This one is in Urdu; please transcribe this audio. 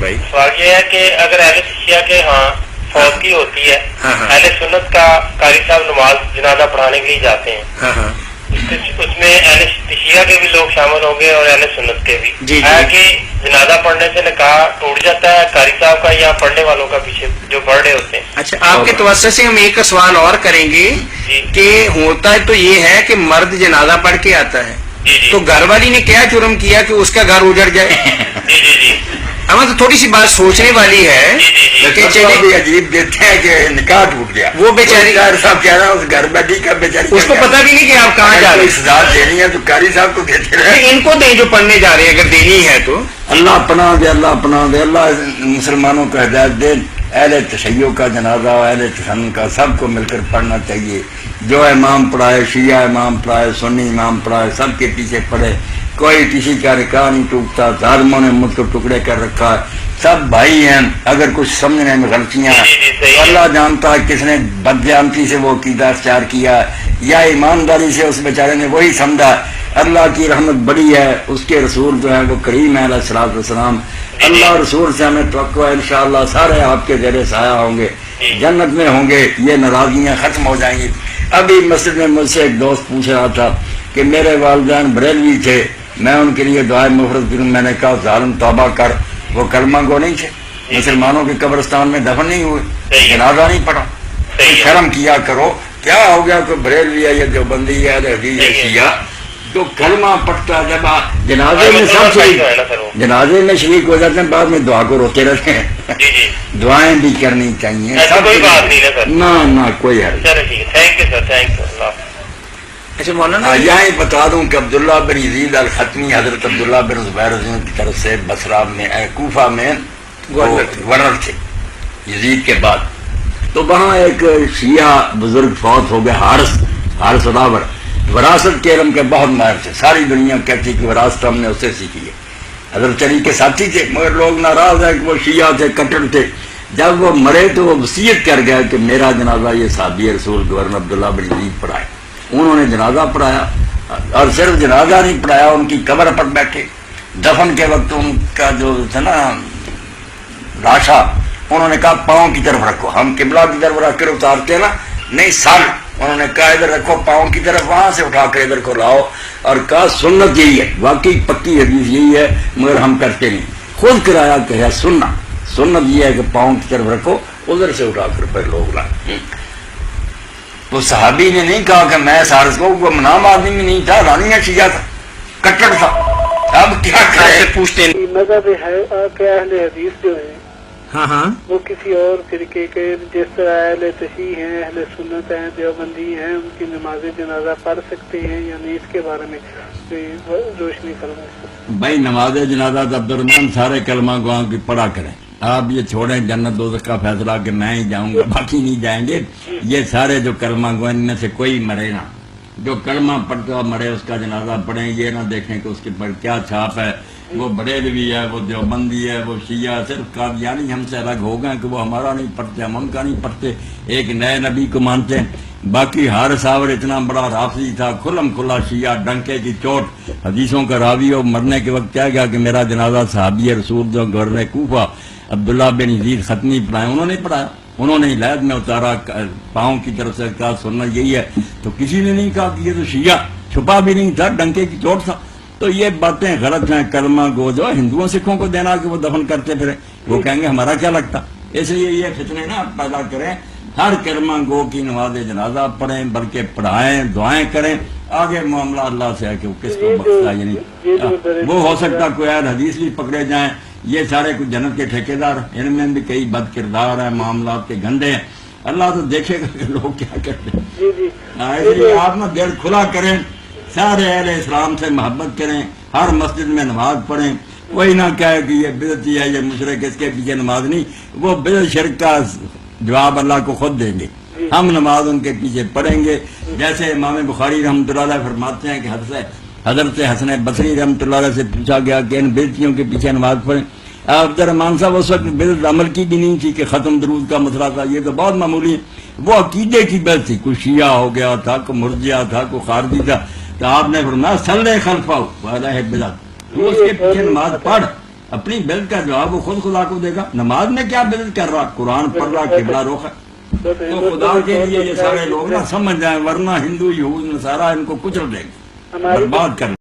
سوال یہ ہے کہ اگر اہل شیعہ کے ہاں فوتگی ہوتی ہے، اہل سنت کا قاری صاحب نماز جنازہ پڑھانے کے لیے جاتے ہیں، اس میں اہل شیعہ کے بھی لوگ شامل ہوں گے اور اہل سنت کے بھی، ہے کہ جنازہ پڑھنے سے نکاح ٹوٹ جاتا ہے قاری صاحب کا یا پڑھنے والوں کا پیچھے جو پڑھ رہے ہوتے ہیں؟ اچھا، آپ کے توسط سے ہم ایک سوال اور کریں گے کہ ہوتا ہے تو یہ ہے کہ مرد جنازہ پڑھ کے آتا ہے تو گھر والی نے کیا جرم کیا کہ اس کا گھر اجڑ جائے؟ ہمیں تو تھوڑی سی بات سوچنے والی ہے کہ چلیے عجیب دیتے ہیں کہ نکاح ٹوٹ گیا، وہ بیچاری صاحب کہہ رہا ہے اس گھر بیٹھی کا بیچاری اس کو پتہ بھی نہیں کہ آپ کہاں جا رہے ہیں، سزا دینی ہے تو قاری صاحب کو دیتے رہے، ان کو دیں جو پڑھنے جا رہے ہیں اگر دینی ہے تو۔ اللہ اپنا دے، اللہ اپنا دے، اللہ مسلمانوں کو ہدایت دے۔ اہل تشیع کا جنازہ، اہل تسنن کا سب کو مل کر پڑھنا چاہیے، جو امام پڑھائے، شیعہ امام پڑھائے، سنی امام پڑھائے، سب کے پیچھے پڑھے، کوئی کسی کا نکاح نہیں ٹوٹتا، ظالموں نے مجھ کو ٹکڑے کر رکھا ہے، سب بھائی ہیں، اگر کچھ سمجھنے میں غلطیاں تو اللہ جانتا ہے کس نے بدجانتی سے وہ عقیدہ اختیار کیا یا ایمانداری سے اس بیچارے نے وہی سمجھا۔ اللہ کی رحمت بڑی ہے، اس کے رسول جو ہیں وہ کریم ہے علیہ الصلوۃ والسلام، اللہ رسول سے ہمیں توقع ہے انشاءاللہ سارے آپ کے زیر سایہ ہوں گے، جنت میں ہوں گے، یہ ناراضگیاں ختم ہو جائیں گی۔ ابھی مسجد میں مجھ سے ایک دوست پوچھ رہا تھا کہ میرے والدین بریلوی تھے، میں ان کے لیے دعائیں مفرد کروں، میں نے کہا ظالم توبہ کر، وہ کلمہ گو نہیں تھے، مسلمانوں کے قبرستان میں دفن نہیں ہوئے، جنازہ نہیں پڑھا، شرم کیا کرو، کیا ہو گیا کوئی بریلوی ہے یا دیوبندی ہے یا حدیث ہے شیعہ تو کلمہ پڑھتا جب جنازے میں سب جنازے میں شریک ہو جاتے ہیں، بعد میں دعا کو روتے رہتے ہیں، دعائیں بھی کرنی چاہیے، نہ کوئی حرج۔ اچھا مولانا یہاں بتا دوں کہ عبداللہ بن یزید الختمی حضرت عبداللہ بن زبیر کی طرف سے بصرہ میں کوفہ میں گورنر تھے یزید کے بعد، تو وہاں ایک شیعہ بزرگ فوت ہو گئے، حارث اداور، وراثت کے علم کے بہت ماہر تھے، ساری دنیا کہتی کہ وراثت ہم نے اس سے سیکھی ہے، حضرت علی کے ساتھی تھے، مگر لوگ ناراض ہیں کہ وہ شیعہ تھے، کٹر تھے۔ جب وہ مرے تو وہ وصیت کر گیا کہ میرا جنازہ یہ صحابی رسول گورنر عبداللہ بن یزید پڑھائے۔ انہوں نے جنازہ پڑھایا، اور صرف جنازہ نہیں پڑھایا، ان کی قبر پر بیٹھے، دفن کے وقت ان کا جو تھا نا لاشا، انہوں نے کہا پاؤں کی طرف رکھو، ہم قبلہ کی طرف رکھ کر اتارتے ہیں نا، نہیں سر، انہوں نے کہا ادھر رکھو پاؤں کی طرف، وہاں سے اٹھا کر ادھر کو لاؤ، اور کہا سنت یہی ہے، واقعی پکی حدیث یہی ہے، مگر ہم کرتے نہیں، خود کرایا کہ ہے سنت یہ ہے کہ پاؤں کی طرف رکھو، ادھر سے اٹھا کر پھر لوگ لائیں۔ تو صحابی نے نہیں کہا کہ میں سارس کو، وہ نام آدمی میں نہیں تھا، رانی شیعہ تھا، کٹڑ تھا، اب کیا کرے پوچھتے ہیں مذہب ہے کہ اہل حدیث جو ہے ہاں وہ کسی اور فرقے کے، جس طرح اہل تشیع ہیں، اہل سنت ہیں، دیوبندی ہیں، ان کی نماز جنازہ پڑھ سکتے ہیں یا نہیں، اس کے بارے میں روشنی فرمائیں۔ بھائی نماز جنازہ عبد الرحمن سارے کلمہ گواں کی پڑھا کریں، آپ یہ چھوڑیں جنت دوزخ کا فیصلہ کہ میں ہی جاؤں گا باقی نہیں جائیں گے، یہ سارے جو کلمہ گواں ان میں سے کوئی مرے نہ، جو کلمہ پڑھتا مرے اس کا جنازہ پڑھیں، یہ نہ دیکھیں کہ اس کے پر کیا چھاپ ہے، وہ بریلوی ہے، وہ دیوبندی ہے، وہ شیعہ، صرف قادیانی ہم سے الگ ہو گئے کہ وہ ہمارا نہیں پڑھتے، ہم ان کا نہیں پڑھتے، ایک نئے نبی کو مانتے ہیں۔ باقی حارث آور اتنا بڑا رافضی تھا، کھلم کھلا شیعہ، ڈنکے کی چوٹ، حدیثوں کا راوی، اور مرنے کے وقت کیا گیا کہ میرا جنازہ صحابی رسول جو گورنر کوفہ عبداللہ بن یزید ختمی پڑھائے، انہوں نے پڑھایا، انہوں نے ہدایت میں اتارا، پاؤں کی طرف سے کہا سنت یہی ہے، تو کسی نے نہیں کہا کہ یہ تو شیعہ، چھپا بھی نہیں تھا، ڈنکے کی چوٹ تھا۔ تو یہ باتیں غلط ہیں، کلمہ گو جو ہندوؤں سکھوں کو دینا کہ وہ دفن کرتے پھرے، وہ کہیں گے ہمارا کیا لگتا، اس لیے یہ فتنے نہ پیدا کریں، ہر کلمہ گو کی نماز جنازہ پڑھیں، بلکہ پڑھائیں، دعائیں کریں، آگے معاملہ اللہ سے ہے کہ وہ کس کو بخشتا، یعنی وہ ہو سکتا کوئی اور حدیث بھی پکڑے جائیں، یہ سارے کچھ جنت کے ٹھیکیدار، ان میں بھی کئی بد کردار ہیں، معاملات کے گندے ہیں، اللہ تو دیکھے گا کہ لوگ کیا کرتے ہیں، اس لیے آپ نہ دل کھلا کریں، سارے اہل اسلام سے محبت کریں، ہر مسجد میں نماز پڑھیں، کوئی نہ کہے کہ یہ بدعتی ہے، یہ مشرک، اس کے پیچھے نماز نہیں، وہ بدعت شرک کا جواب اللہ کو خود دیں گے، ہم نماز ان کے پیچھے پڑھیں گے، جیسے امام بخاری رحمۃ اللہ علیہ فرماتے ہیں کہ حضرت حسن بصری رحمۃ اللہ علیہ سے پوچھا گیا کہ ان بدعتیوں کے پیچھے نماز پڑھیں، عبد الرحمان صاحب اس وقت بدعت عمل کی بھی نہیں تھی کہ ختم درود کا مسئلہ تھا، یہ تو بہت معمولی ہے، وہ عقیدے کی بدعت تھی، کوئی شیعہ ہو گیا تھا، کوئی مرجئہ تھا، کوئی خارجی تھا، تو آپ نے فرمایا صلی خلفہ وعلیہ بدعت، تو اس کے پیچھے نماز پڑھ، اپنی بدعت کا جواب وہ خود خدا کو دے گا. نماز میں کیا بدعت کر رہا, قرآن پڑھ رہا, قبلہ رخ ہے. تو خدا کے لیے یہ سارے لوگ نہ سمجھ جائیں, ورنہ ہندو یہود نصارہ ان کو کچل دیں گے, برباد کر